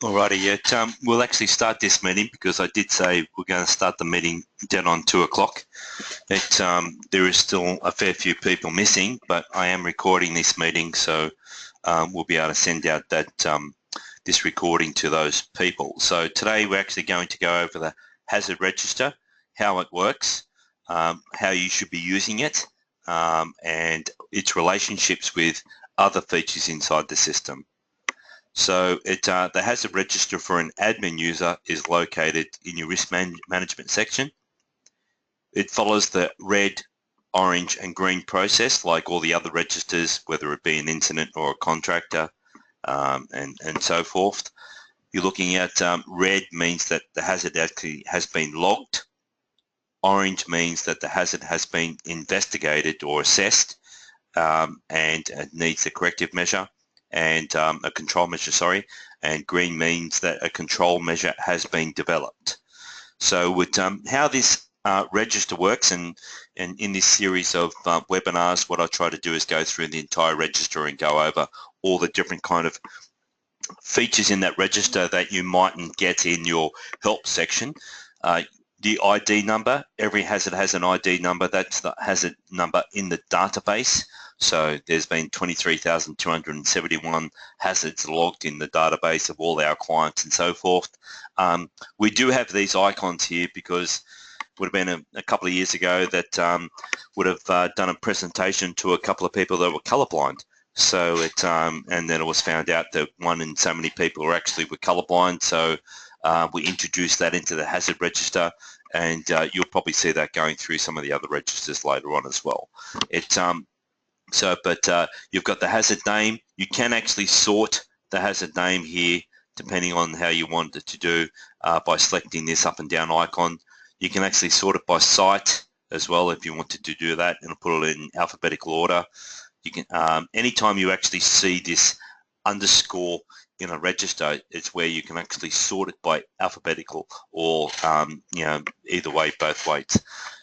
Alrighty, we'll actually start this meeting because I did say we're going to start the meeting dead on 2 o'clock. There is still a fair few people missing, but I am recording this meeting, so we'll be able to send out this recording to those people. So today we're actually going to go over the hazard register, how it works, how you should be using it, and its relationships with other features inside the system. So the hazard register for an admin user is located in your risk management section. It follows the red, orange and green process like all the other registers, whether it be an incident or a contractor, and so forth. You're looking at red means that the hazard actually has been logged. Orange means that the hazard has been investigated or assessed, and it needs a corrective measure and a control measure, and green means that a control measure has been developed. So with how this register works, and in this series of webinars, what I try to do is go through the entire register and go over all the different kind of features in that register that you mightn't get in your help section. The ID number, every hazard has an ID number. That's the hazard number in the database. So there's been 23,271 hazards logged in the database of all our clients and so forth. We do have these icons here because it would have been a couple of years ago that would have done a presentation to a couple of people that were colorblind. So and then it was found out that 1 in so many people were colorblind. So we introduced that into the hazard register, and you'll probably see that going through some of the other registers later on as well. You've got the hazard name. You can actually sort the hazard name here depending on how you want it to do by selecting this up and down icon. You can actually sort it by site as well if you wanted to do that, and put it in alphabetical order. You can anytime you actually see this underscore in a register, it's where you can actually sort it by alphabetical or either way, both ways.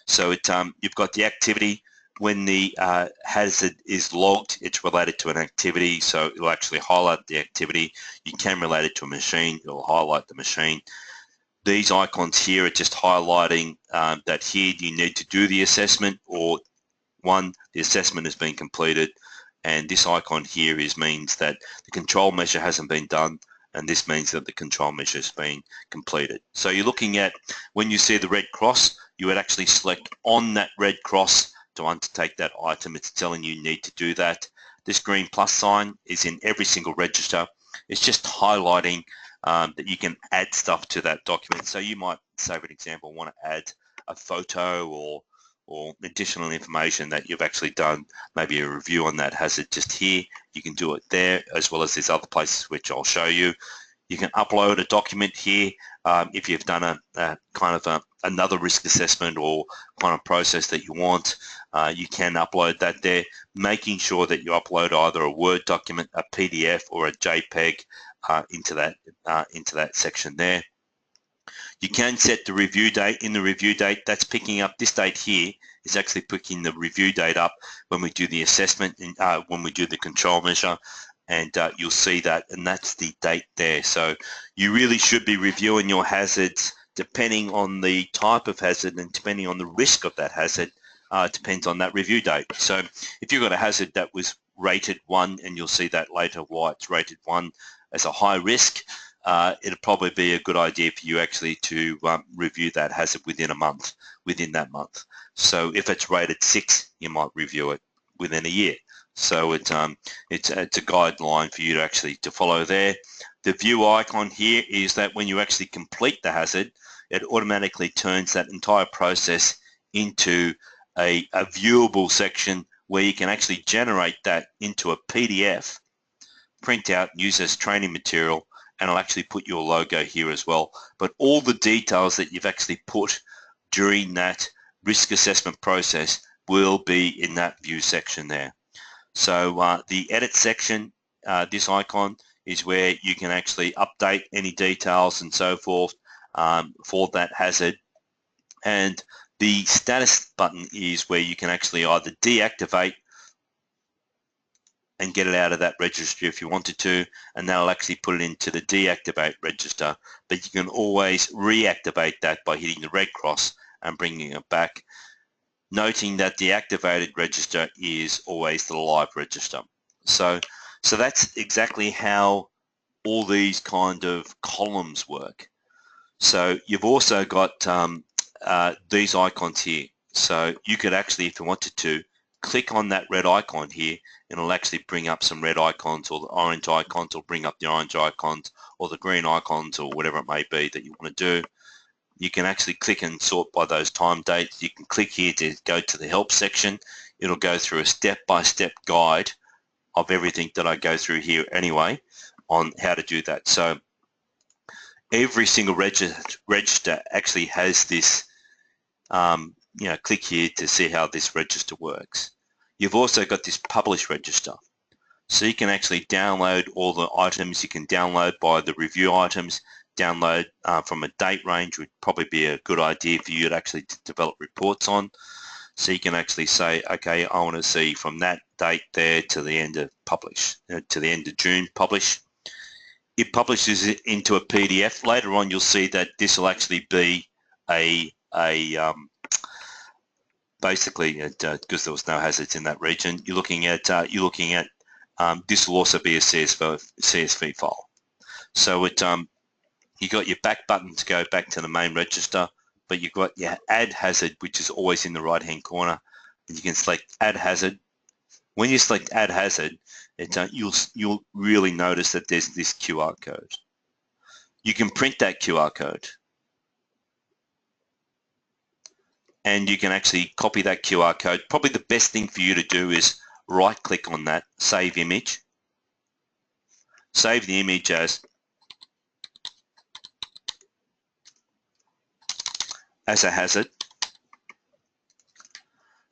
So you've got the activity. When the hazard is logged, it's related to an activity, so it'll actually highlight the activity. You can relate it to a machine, it'll highlight the machine. These icons here are just highlighting that here you need to do the assessment, or one, the assessment has been completed, and this icon here means that the control measure hasn't been done, and this means that the control measure has been completed. So you're looking at, when you see the red cross, you would actually select on that red cross to undertake that item. It's telling you need to do that. This green plus sign is in every single register. It's just highlighting that you can add stuff to that document. So you might, say for example, want to add a photo or additional information that you've actually done, maybe a review on that hazard just here. You can do it there, as well as these other places which I'll show you. You can upload a document here if you've done another risk assessment or kind of process that you want. You can upload that there, making sure that you upload either a Word document, a PDF, or a JPEG into that section there. You can set the review date. In the review date, that's picking up this date here is actually picking the review date up when we do the assessment and when we do the control measure, and you'll see that, and that's the date there. So you really should be reviewing your hazards depending on the type of hazard and depending on the risk of that hazard. Depends on that review date. So if you've got a hazard that was rated 1, and you'll see that later why it's rated 1 as a high risk, it'll probably be a good idea for you actually to review that hazard within that month. So if it's rated 6, you might review it within a year. So it's a guideline for you to actually follow there. The view icon here is that when you actually complete the hazard, it automatically turns that entire process into a viewable section where you can actually generate that into a PDF, print out, use as training material, and I'll actually put your logo here as well. But all the details that you've actually put during that risk assessment process will be in that view section there. So the edit section, this icon, is where you can actually update any details and so forth for that hazard. And the status button is where you can actually either deactivate and get it out of that registry if you wanted to, and that'll actually put it into the deactivate register. But you can always reactivate that by hitting the red cross and bringing it back, noting that the activated register is always the live register. So that's exactly how all these kind of columns work. So you've also got these icons here. So you could actually, if you wanted to, click on that red icon here, and it'll actually bring up some red icons, or the orange icons will bring up the orange icons, or the green icons, or whatever it may be that you want to do. You can actually click and sort by those time dates. You can click here to go to the help section. It'll go through a step-by-step guide of everything that I go through here anyway on how to do that. So every single register actually has this, click here to see how this register works. You've also got this publish register. So you can actually download all the items. You can download by the review items, download from a date range would probably be a good idea for you to actually develop reports on. So you can actually say, okay, I want to see from that date there to the end of publish, to the end of June publish. It publishes it into a PDF. Later on, you'll see that this will actually be basically, because there was no hazards in that region, you're looking at this will also be a CSV file. So you got your back button to go back to the main register, but you've got your add hazard, which is always in the right hand corner, and you can select add hazard. When you select add hazard, you'll really notice that there's this QR code. You can print that QR code, and you can actually copy that QR code. Probably the best thing for you to do is right click on that, save image, save the image as a hazard,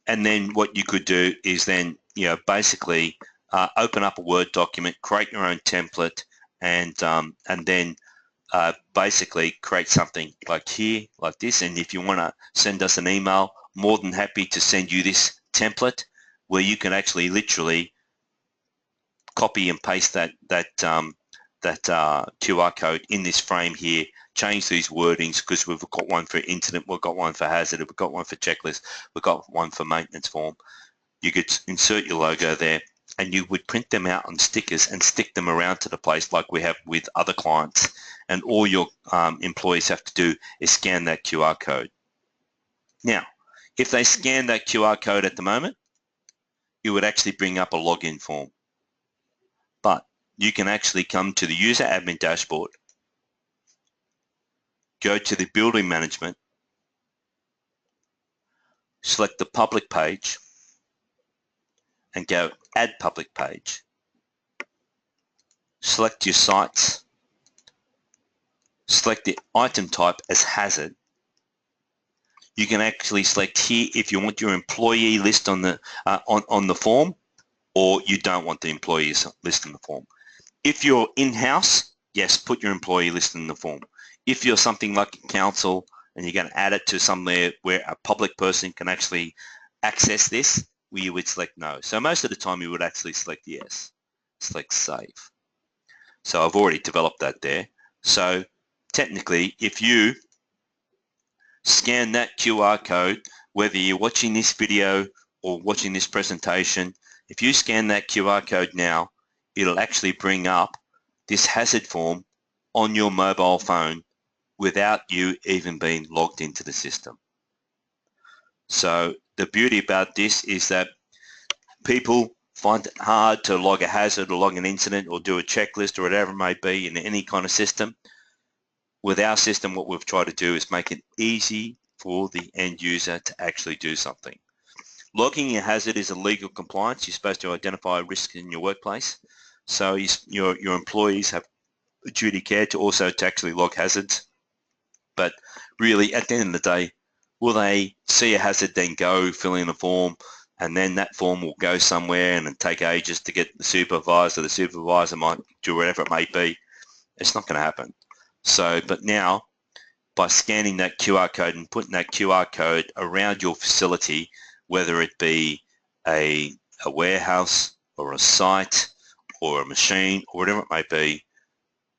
and then what you could do is then basically open up a Word document, create your own template, and then basically create something like here, like this. And if you want to send us an email, more than happy to send you this template where you can actually literally copy and paste that QR code in this frame here, change these wordings, because we've got one for incident, we've got one for hazard, we've got one for checklist, we've got one for maintenance form. You could insert your logo there, and you would print them out on stickers and stick them around to the place like we have with other clients. And all your employees have to do is scan that QR code. Now, if they scan that QR code at the moment, it would actually bring up a login form. But you can actually come to the user admin dashboard, go to the building management, select the public page, and go add public page. Select your sites, select the item type as hazard. You can actually select here if you want your employee list on the form, or you don't want the employees list on the form. If you're in-house, yes, put your employee list in the form. If you're something like a council and you're going to add it to somewhere where a public person can actually access this, you would select no. So most of the time you would actually select yes, select save. So I've already developed that there. So technically, if you scan that QR code, whether you're watching this video or watching this presentation, if you scan that QR code now, it'll actually bring up this hazard form on your mobile phone without you even being logged into the system. So the beauty about this is that people find it hard to log a hazard or log an incident or do a checklist or whatever it may be in any kind of system. With our system, what we've tried to do is make it easy for the end user to actually do something. Logging a hazard is a legal compliance. You're supposed to identify risks in your workplace. So your employees have a duty of care to also to actually log hazards. But really, at the end of the day, will they see a hazard, then go fill in a form, and then that form will go somewhere and take ages to get the supervisor? The supervisor might do whatever it may be. It's not going to happen. So, but now, by scanning that QR code and putting that QR code around your facility, whether it be a warehouse, or a site or a machine or whatever it may be,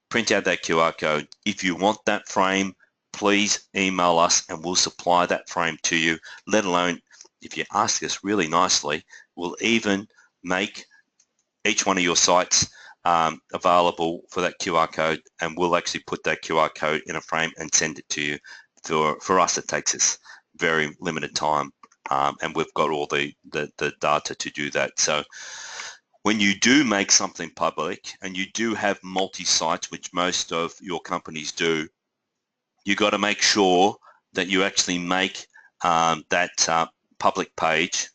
print out that QR code. If you want that frame, please email us and we'll supply that frame to you, let alone if you ask us really nicely, we'll even make each one of your sites available for that QR code, and we'll actually put that QR code in a frame and send it to you. For us, it takes us very limited time, and we've got all the data to do that. So when you do make something public and you do have multi-sites, which most of your companies do, you got to make sure that you actually make that public page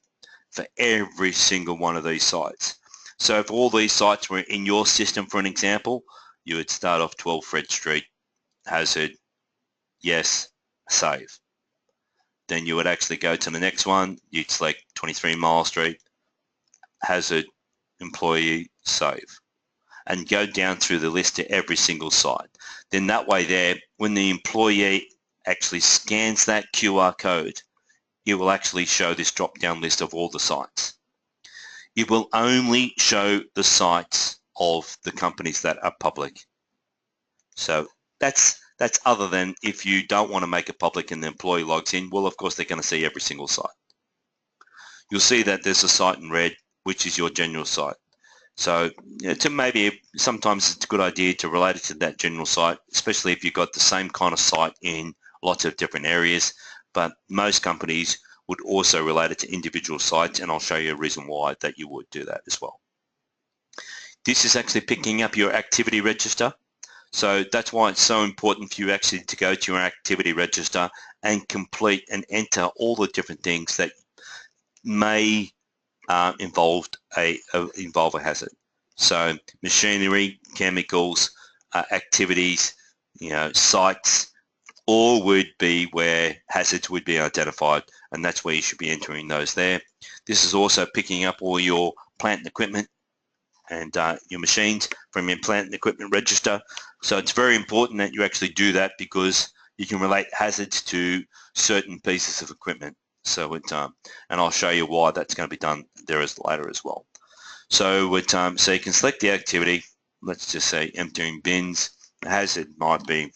for every single one of these sites. So if all these sites were in your system, for an example, you would start off 12 Fred Street, hazard, yes, save. Then you would actually go to the next one, you'd select 23 Mile Street, hazard, employee, save, and go down through the list to every single site. Then that way there, when the employee actually scans that QR code, it will actually show this drop-down list of all the sites. It will only show the sites of the companies that are public. So that's other than if you don't want to make it public and the employee logs in, well, of course, they're going to see every single site. You'll see that there's a site in red, which is your general site. So to maybe sometimes it's a good idea to relate it to that general site, especially if you've got the same kind of site in lots of different areas. But most companies would also relate it to individual sites, and I'll show you a reason why that you would do that as well. This is actually picking up your activity register. So that's why it's so important for you actually to go to your activity register and complete and enter all the different things that may involve a hazard. So machinery, chemicals, activities, sites, all would be where hazards would be identified, and that's where you should be entering those there. This is also picking up all your plant and equipment and your machines from your plant and equipment register. So it's very important that you actually do that, because you can relate hazards to certain pieces of equipment. So and I'll show you why that's going to be done there later as well. So so you can select the activity. Let's just say emptying bins. The hazard might be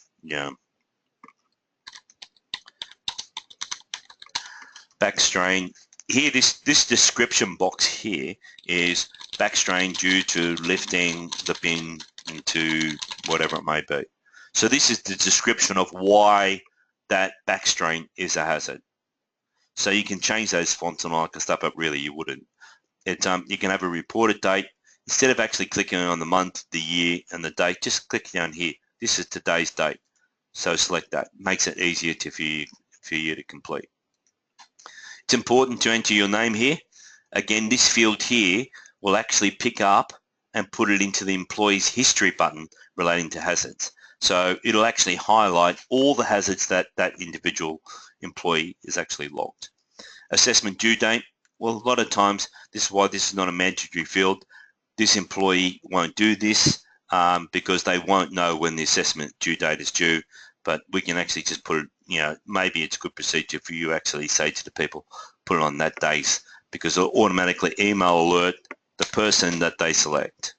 backstrain. Here, this description box here is backstrain due to lifting the bin into whatever it may be. So this is the description of why that backstrain is a hazard. So you can change those fonts and all that stuff, but really you wouldn't. You can have a reported date. Instead of actually clicking on the month, the year, and the date, just click down here. This is today's date. So select that. Makes it easier for you to complete. It's important to enter your name here. Again, this field here will actually pick up and put it into the employee's history button relating to hazards. So it'll actually highlight all the hazards that that individual employee is actually logged. Assessment due date. Well, a lot of times, this is why this is not a mandatory field. This employee won't do this because they won't know when the assessment due date is due, but we can actually just put it, maybe it's a good procedure for you to actually say to the people, put it on that date, because it'll automatically email alert the person that they select.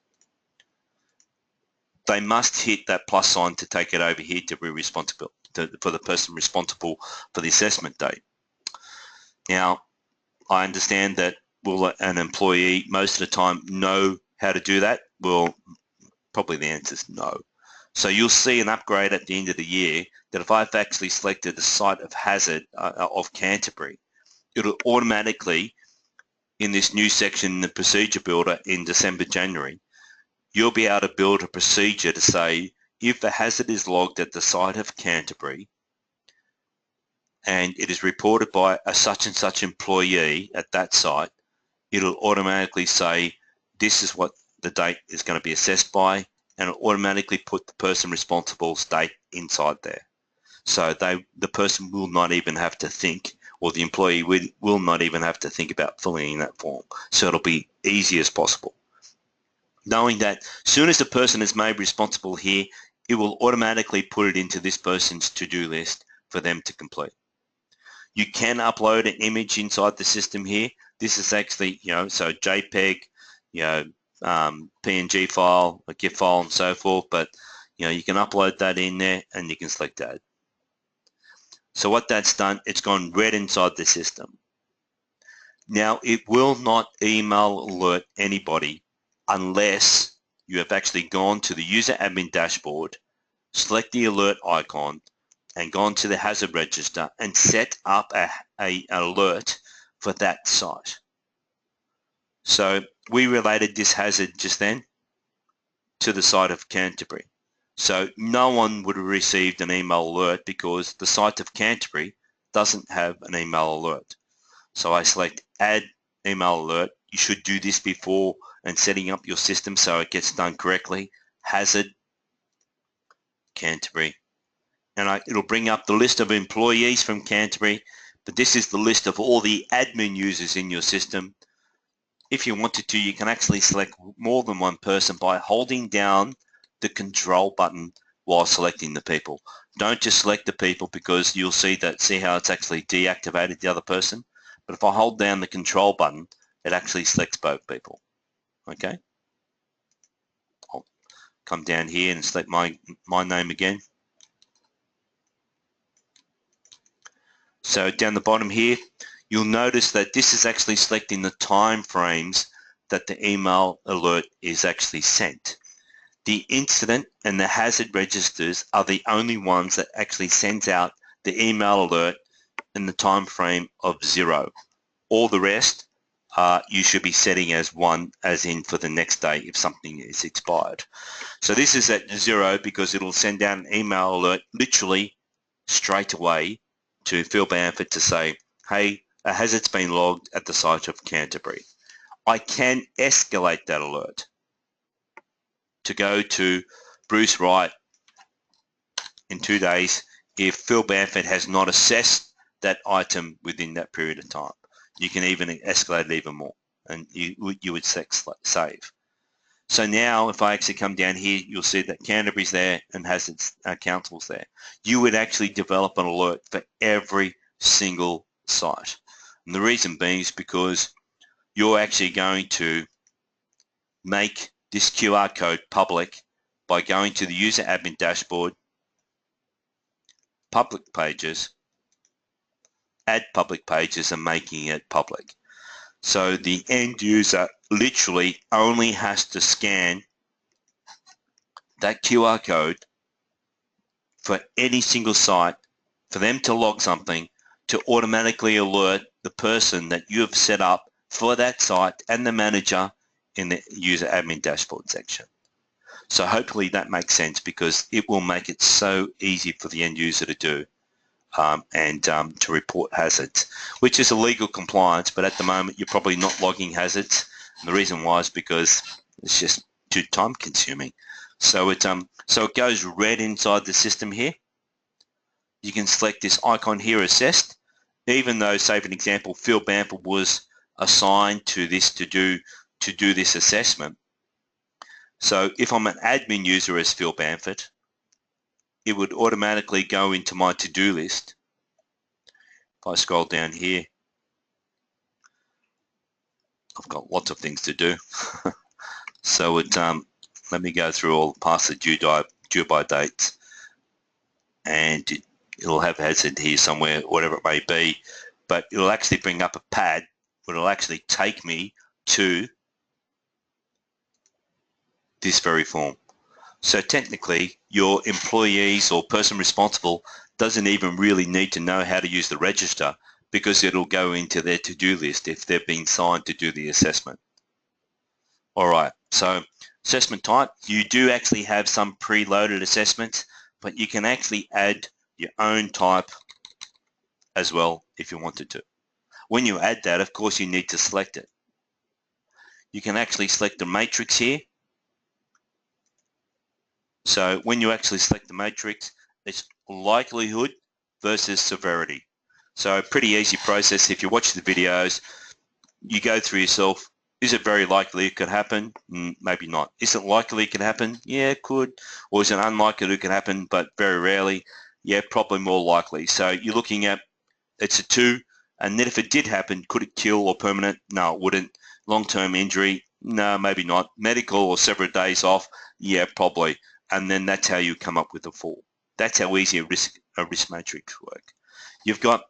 They must hit that plus sign to take it over here to be responsible for the person responsible for the assessment date. Now, I understand that will an employee most of the time know how to do that? Well, probably the answer is no. So you'll see an upgrade at the end of the year that if I've actually selected the site of hazard of Canterbury, it'll automatically, in this new section, the procedure builder in December, January, you'll be able to build a procedure to say if the hazard is logged at the site of Canterbury and it is reported by a such and such employee at that site, it'll automatically say this is what the date is going to be assessed by, and it'll automatically put the person responsible's date inside there. So the person will not even have to think, or the employee will not even have to think about filling in that form. So it'll be easy as possible. Knowing that as soon as the person is made responsible here, it will automatically put it into this person's to-do list for them to complete. You can upload an image inside the system here. This is actually, so JPEG, PNG file, a GIF file, and so forth. But you can upload that in there, and you can select Add. So what that's done, it's gone red inside the system. Now it will not email alert anybody unless you have actually gone to the user admin dashboard, select the alert icon, and gone to the hazard register and set up an alert for that site. So we related this hazard just then to the site of Canterbury. So no one would have received an email alert because the site of Canterbury doesn't have an email alert. So I select Add Email Alert. You should do this before and setting up your system so it gets done correctly. Hazard Canterbury. And it'll bring up the list of employees from Canterbury, but this is the list of all the admin users in your system. If you wanted to, you can actually select more than one person by holding down the control button while selecting the people. Don't just select the people, because you'll see how it's actually deactivated the other person. But if I hold down the control button, it actually selects both people. Okay? I'll come down here and select my name again. So down the bottom here, you'll notice that this is actually selecting the time frames that the email alert is actually sent. The incident and the hazard registers are the only ones that actually sends out the email alert in the time frame of 0. All the rest you should be setting as 1, as in for the next day if something is expired. So this is at 0 because it'll send out an email alert literally straight away to Phil Bamford to say, hey, a hazard's been logged at the site of Canterbury. I can escalate that alert to go to Bruce Wright in 2 days if Phil Bamford has not assessed that item within that period of time. You can even escalate it even more, and you would select save. So now if I actually come down here, you'll see that Canterbury's there and Hazard's Council's there. You would actually develop an alert for every single site. And the reason being is because you're actually going to make this QR code public by going to the user admin dashboard, public pages, add public pages, and making it public. So the end user literally only has to scan that QR code for any single site for them to log something to automatically alert the person that you have set up for that site and the manager in the user admin dashboard section. So hopefully that makes sense, because it will make it so easy for the end user to do and to report hazards, which is a legal compliance, but at the moment you're probably not logging hazards. And the reason why is because it's just too time consuming. So it goes red inside the system here. You can select this icon here, assessed, even though, say for an example, Phil Bamford was assigned to this to do this assessment. So if I'm an admin user as Phil Bamford, it would automatically go into my to-do list. If I scroll down here, I've got lots of things to do. So let me go through all past the due by dates, and it'll have hazard here somewhere, whatever it may be, but it'll actually bring up a pad where it'll actually take me to this very form. So technically, your employees or person responsible doesn't even really need to know how to use the register, because it'll go into their to-do list if they've been signed to do the assessment. All right, so assessment type, you do actually have some preloaded assessments, but you can actually add your own type as well if you wanted to. When you add that, of course, you need to select it. You can actually select the matrix here. So when you actually select the matrix, it's likelihood versus severity. So a pretty easy process. If you watch the videos, you go through yourself. Is it very likely it could happen? Maybe not. Is it likely it could happen? Yeah, it could. Or is it unlikely it could happen, but very rarely? Yeah, probably more likely. So you're looking at, it's a 2, and then if it did happen, could it kill or permanent? No, it wouldn't. Long-term injury? No, maybe not. Medical or several days off? Yeah, probably. And then that's how you come up with a full. That's how easy a risk matrix work. You've got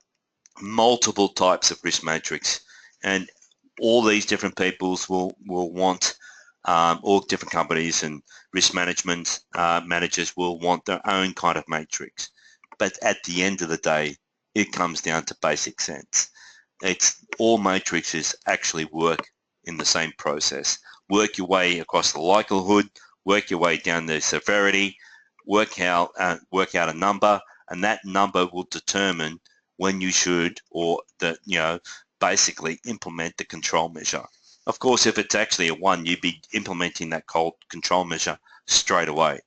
multiple types of risk matrix, and all these different peoples will want, all different companies and risk management managers will want their own kind of matrix. But at the end of the day, it comes down to basic sense. It's all matrices actually work in the same process. Work your way across the likelihood, work your way down the severity, work out a number, and that number will determine when you should, or basically implement the control measure. Of course, if it's actually a 1, you'd be implementing that control measure straight away.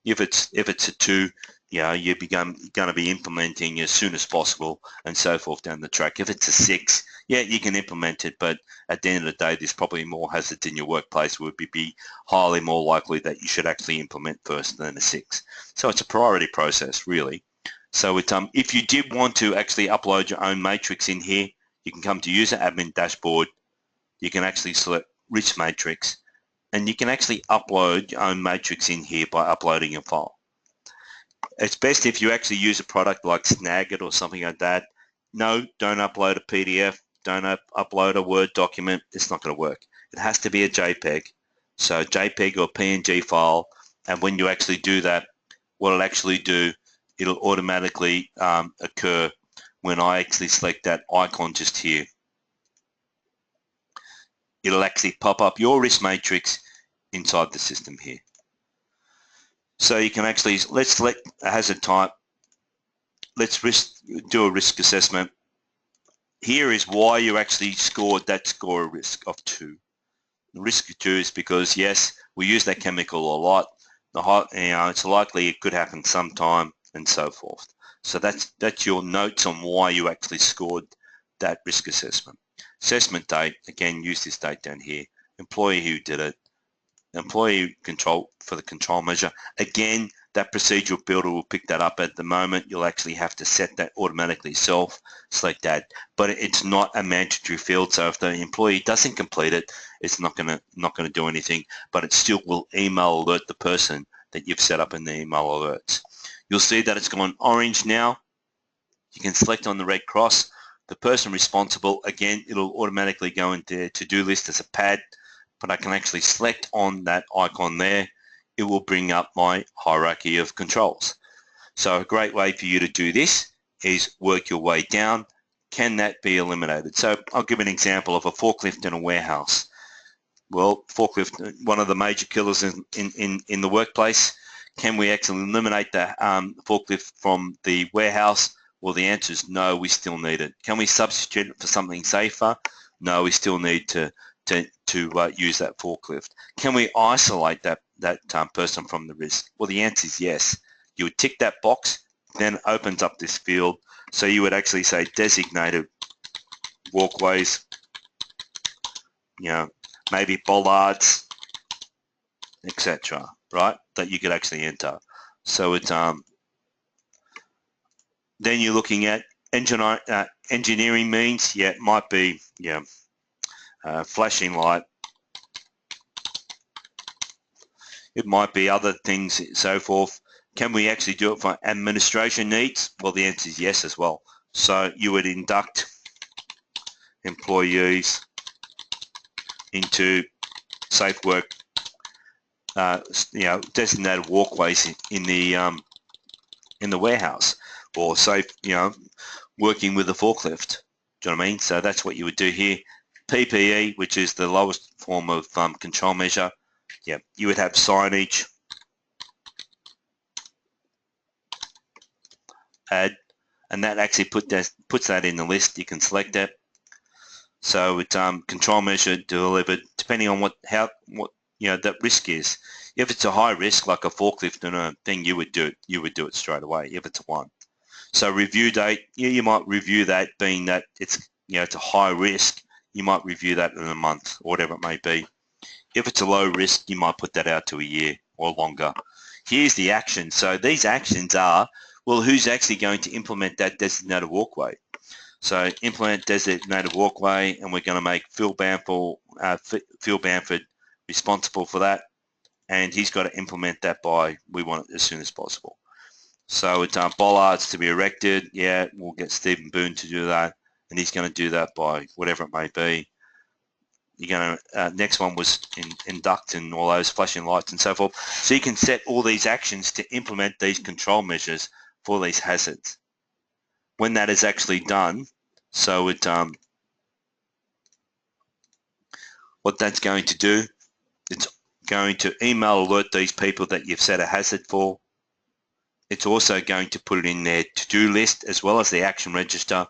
If it's a 2, you're going to be implementing as soon as possible and so forth down the track. If it's a 6, yeah, you can implement it, but at the end of the day, there's probably more hazards in your workplace. Would be highly more likely that you should actually implement first than a 6. So it's a priority process, really. So if you did want to actually upload your own matrix in here, you can come to User Admin Dashboard. You can actually select Risk Matrix, and you can actually upload your own matrix in here by uploading a file. It's best if you actually use a product like Snagit or something like that. No, don't upload a PDF. Don't upload a Word document. It's not going to work. It has to be a JPEG. So JPEG or PNG file, and when you actually do that, what it'll actually do, it'll automatically occur when I actually select that icon just here. It'll actually pop up your risk matrix inside the system here. So you can actually, let's select a hazard type. Let's do a risk assessment. Here is why you actually scored that score of risk of 2. The risk of 2 is because, yes, we use that chemical a lot. It's likely it could happen sometime and so forth. So that's your notes on why you actually scored that risk assessment. Assessment date, again, use this date down here. Employee who did it. Employee control for the control measure. Again, that procedural builder will pick that up. At the moment, you'll actually have to set that automatically self, select that, but it's not a mandatory field. So if the employee doesn't complete it, it's not going to do anything, but it still will email alert the person that you've set up in the email alerts. You'll see that it's gone orange now. You can select on the red cross. The person responsible, again, it'll automatically go into to-do list as a pad, but I can actually select on that icon there. It will bring up my hierarchy of controls. So a great way for you to do this is work your way down. Can that be eliminated? So I'll give an example of a forklift in a warehouse. Well, forklift, one of the major killers in the workplace. Can we actually eliminate the forklift from the warehouse? Well, the answer is no, we still need it. Can we substitute it for something safer? No, we still need to use that forklift. Can we isolate that person from the risk? Well, the answer is yes. You would tick that box, then it opens up this field. So you would actually say designated walkways, maybe bollards, etc. Right? That you could actually enter. So it's then you're looking at engineering means. Yeah, it might be flashing light. It might be other things, so forth. Can we actually do it for administration needs? Well, the answer is yes as well. So you would induct employees into safe work, designated walkways in the warehouse, or safe, working with a forklift. Do you know what I mean? So that's what you would do here. PPE, which is the lowest form of control measure. Yeah, you would have signage, add, and that actually puts that in the list. You can select it. So it's control measure delivered depending on what that risk is. If it's a high risk like a forklift and a thing, you would do it straight away if it's a 1. So review date, you might review that, being that it's it's a high risk. You might review that in a month or whatever it may be. If it's a low risk, you might put that out to a year or longer. Here's the action. So these actions are, well, who's actually going to implement that designated walkway? So implement designated walkway, and we're going to make Phil Bamford responsible for that, and he's got to implement that by, we want it as soon as possible. So it's bollards to be erected. Yeah, we'll get Stephen Boone to do that, and he's going to do that by whatever it may be. You're going to, next one was induct and all those flashing lights and so forth. So you can set all these actions to implement these control measures for these hazards. When that is actually done, so it, what that's going to do, it's going to email alert these people that you've set a hazard for. It's also going to put it in their to-do list as well as the action register.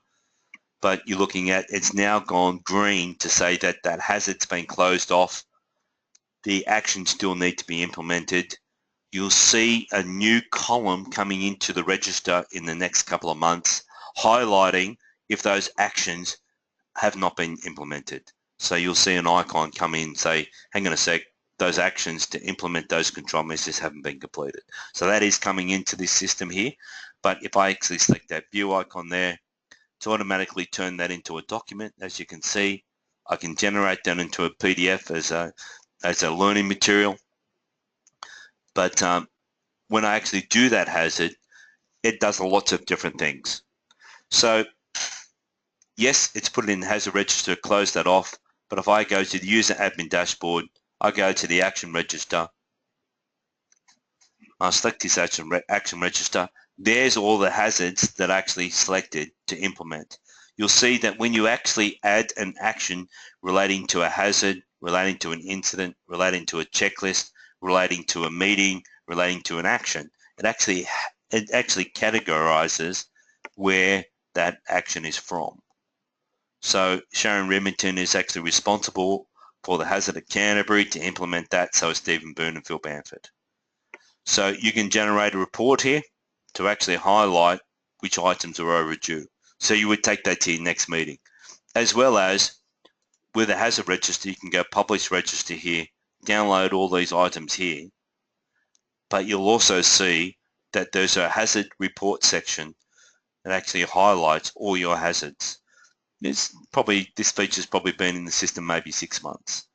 But you're looking at, it's now gone green to say that that hazard's been closed off. The actions still need to be implemented. You'll see a new column coming into the register in the next couple of months, highlighting if those actions have not been implemented. So you'll see an icon come in and say, hang on a sec, those actions to implement those control measures haven't been completed. So that is coming into this system here. But if I actually select that view icon there, to automatically turn that into a document, as you can see, I can generate that into a PDF as a learning material. But when I actually do that hazard, it does lots of different things. So yes, it's put it in the hazard register, close that off. But if I go to the user admin dashboard, I go to the action register, I select this action register. There's all the hazards that I actually selected to implement. You'll see that when you actually add an action relating to a hazard, relating to an incident, relating to a checklist, relating to a meeting, relating to an action, it actually categorizes where that action is from. So Sharon Remington is actually responsible for the hazard at Canterbury to implement that, so is Stephen Boone and Phil Bamford. So you can generate a report here to actually highlight which items are overdue. So you would take that to your next meeting. As well as with a hazard register, you can go publish register here, download all these items here, but you'll also see that there's a hazard report section that actually highlights all your hazards. This feature's probably been in the system maybe 6 months,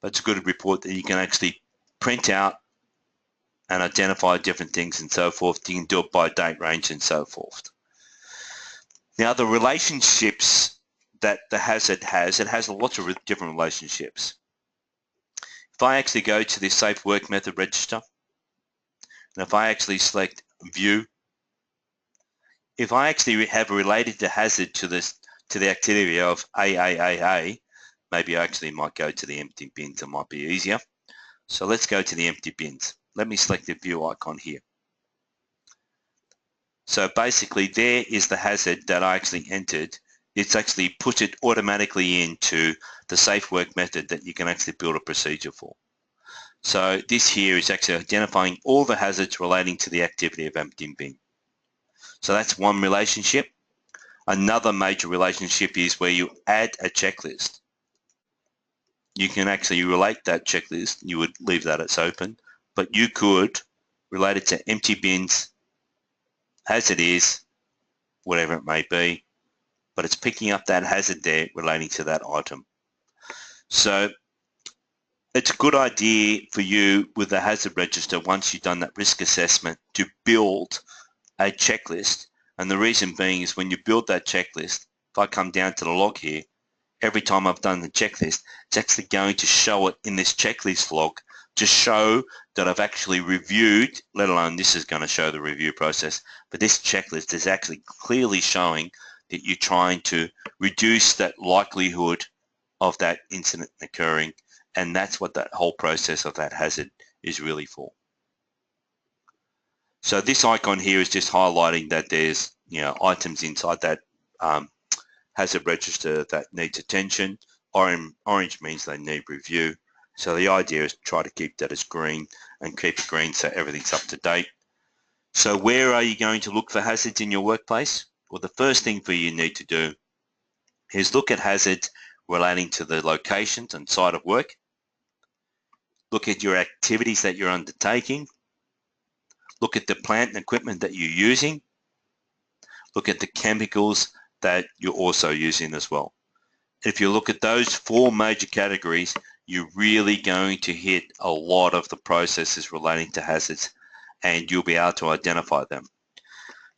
but it's a good report that you can actually print out and identify different things and so forth. You can do it by date range and so forth. Now the relationships that the hazard has, it has lots of different relationships. If I actually go to the safe work method register, and if I actually select view, if I actually have related the hazard to the activity of AAAA, maybe I actually might go to the empty bins, it might be easier. So let's go to the empty bins. Let me select the view icon here. So basically there is the hazard that I actually entered. It's actually put it automatically into the safe work method that you can actually build a procedure for. So this here is actually identifying all the hazards relating to the activity of emptying bin. So that's one relationship. Another major relationship is where you add a checklist. You can actually relate that checklist. You would leave that as open, but you could relate it to empty bins as it is, whatever it may be, but it's picking up that hazard there relating to that item. So it's a good idea for you with the hazard register, once you've done that risk assessment, to build a checklist. And the reason being is when you build that checklist, if I come down to the log here, every time I've done the checklist, it's actually going to show it in this checklist log to show that I've actually reviewed, let alone this is going to show the review process, but this checklist is actually clearly showing that you're trying to reduce that likelihood of that incident occurring, and that's what that whole process of that hazard is really for. So this icon here is just highlighting that there's items inside that hazard register that needs attention. Orange means they need review. So the idea is to try to keep that as green and keep it green so everything's up to date. So where are you going to look for hazards in your workplace? Well, the first thing for you need to do is look at hazards relating to the locations and site of work. Look at your activities that you're undertaking. Look at the plant and equipment that you're using. Look at the chemicals that you're also using as well. If you look at those 4 major categories, you're really going to hit a lot of the processes relating to hazards, and you'll be able to identify them.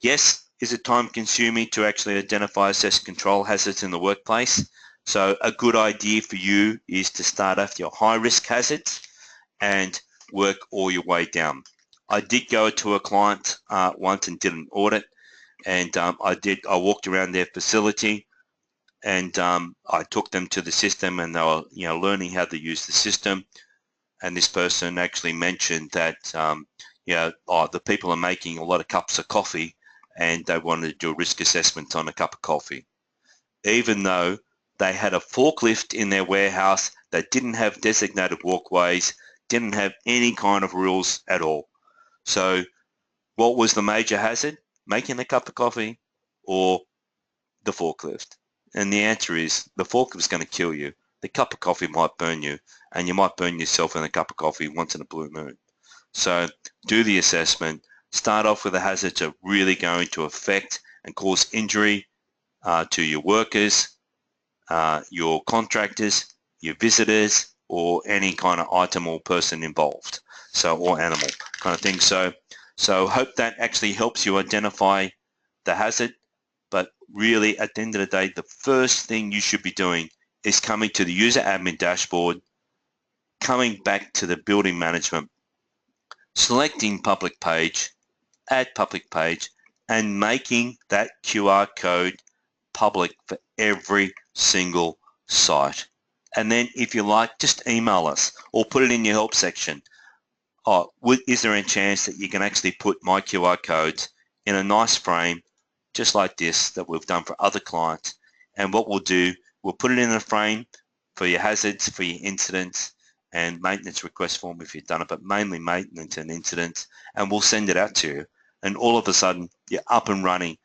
Yes, is it time consuming to actually identify, assess, control hazards in the workplace? So a good idea for you is to start off your high risk hazards and work all your way down. I did go to a client once and did an audit, and I walked around their facility, and I took them to the system, and they were learning how to use the system. And this person actually mentioned that the people are making a lot of cups of coffee, and they wanted to do a risk assessment on a cup of coffee, even though they had a forklift in their warehouse that didn't have designated walkways, didn't have any kind of rules at all. So what was the major hazard? Making a cup of coffee or the forklift? And the answer is the forklift is going to kill you. The cup of coffee might burn you, and you might burn yourself in a cup of coffee once in a blue moon. So do the assessment. Start off with the hazards that are really going to affect and cause injury to your workers, your contractors, your visitors, or any kind of item or person involved, or animal kind of thing. So hope that actually helps you identify the hazard. But really, at the end of the day, the first thing you should be doing is coming to the user admin dashboard, coming back to the building management, selecting public page, add public page, and making that QR code public for every single site. And then if you like, just email us or put it in your help section. Is there a chance that you can actually put my QR codes in a nice frame just like this that we've done for other clients? And what we'll do, we'll put it in a frame for your hazards, for your incidents, and maintenance request form if you've done it, but mainly maintenance and incidents, and we'll send it out to you. And all of a sudden, you're up and running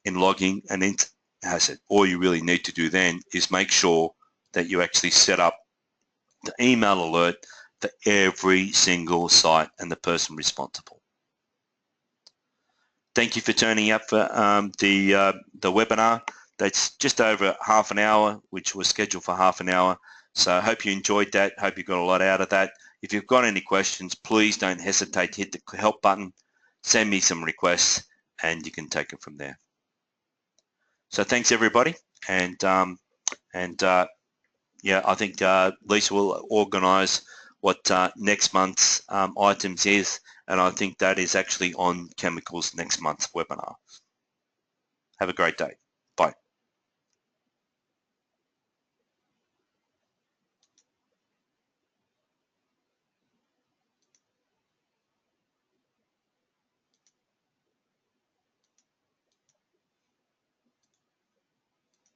in logging an hazard. All you really need to do then is make sure that you actually set up the email alert for every single site and the person responsible. Thank you for turning up for the webinar. That's just over half an hour, which was scheduled for half an hour. So I hope you enjoyed that. Hope you got a lot out of that. If you've got any questions, please don't hesitate to hit the help button, send me some requests, and you can take it from there. So thanks everybody, and yeah, I think Lisa will organise what next month's items is, and I think that is actually on chemicals next month's webinar. Have a great day.